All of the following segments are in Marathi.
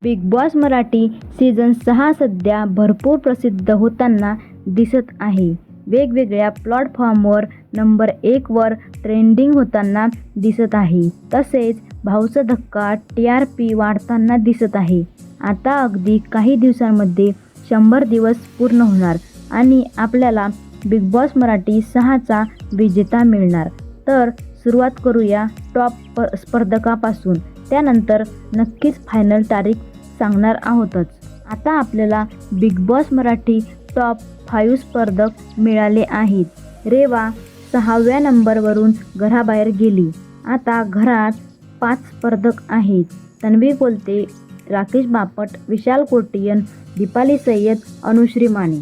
बिग बॉस मराठी सीझन 6 सध्या भरपूर प्रसिद्ध होताना दिसत आहे. वेगवेगळ्या प्लॅटफॉर्मवर नंबर 1 वर ट्रेंडिंग होताना दिसत आहे. तसेच भाऊचा धक्का TRP वाढताना दिसत आहे. आता अगदी काही दिवसांमध्ये 100 दिवस पूर्ण होणार आणि आपल्याला बिग बॉस मराठी 6चा विजेता मिळणार. तर सुरुवात करूया टॉप स्पर्धकापासून, त्यानंतर नक्कीच फायनल तारीख सांगणार आहोतच. आता आपल्याला बिग बॉस मराठी टॉप 5 स्पर्धक मिळाले आहेत. रेवा 6व्या नंबरवरून घराबाहेर गेली. आता घरात 5 स्पर्धक आहेत. तन्वी कोलते, राकेश बापट, विशाल कोटियन, दीपाली सय्यद, अनुश्री माने.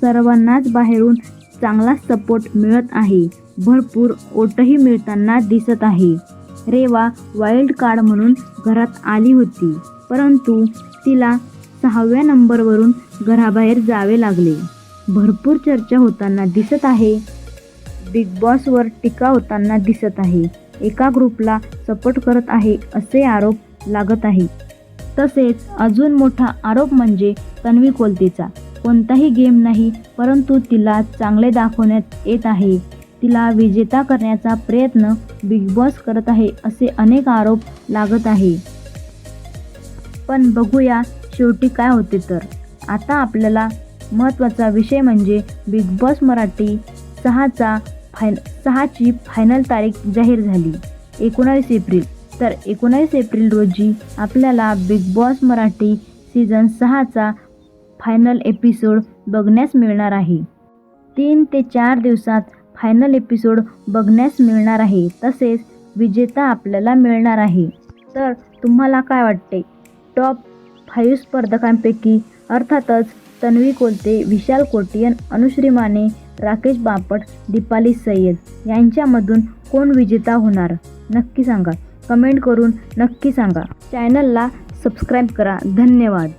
सर्वांनाच बाहेरून चांगला सपोर्ट मिळत आहे. भरपूर वोटही मिळताना दिसत आहे. रेवा वाईल्ड कार्ड म्हणून घरात आली होती, परंतु तिला 6व्या नंबरवरून घराबाहेर जावे लागले. भरपूर चर्चा होताना दिसत आहे. बिग बॉसवर टीका होताना दिसत आहे. एका ग्रुपला सपोर्ट करत आहे असे आरोप लागत आहे. तसेच अजून मोठा आरोप म्हणजे तन्वी कोलतेचा. कोणताही गेम नाही, परंतु तिला चांगले दाखवण्यात येत आहे. तिला विजेता करण्याचा प्रयत्न बिग बॉस करत आहे असे अनेक आरोप लागत आहे. पण बघूया शेवटी काय होते. तर आता आपल्याला महत्त्वाचा विषय म्हणजे बिग बॉस मराठी 6ची फायनल तारीख जाहीर झाली 19 एप्रिल. तर 19 एप्रिल रोजी आपल्याला बिग बॉस मराठी सीझन 6चा फायनल एपिसोड बघण्यास मिळणार आहे. 3 ते 4 दिवसात फायनल एपिसोड बघण्यास मिळणार आहे. तसेच विजेता आपल्याला मिळणार आहे. तर तुम्हाला काय वाटते? टॉप 5 स्पर्धकांपैकी अर्थातच तन्वी कोलते, विशाल कोटियन, अनुश्री माने, राकेश बापट, दीपाली सय्यद यांच्यामधून कोण विजेता होणार? नक्की सांगा. कमेंट करून नक्की सांगा. चॅनलला सबस्क्राईब करा. धन्यवाद.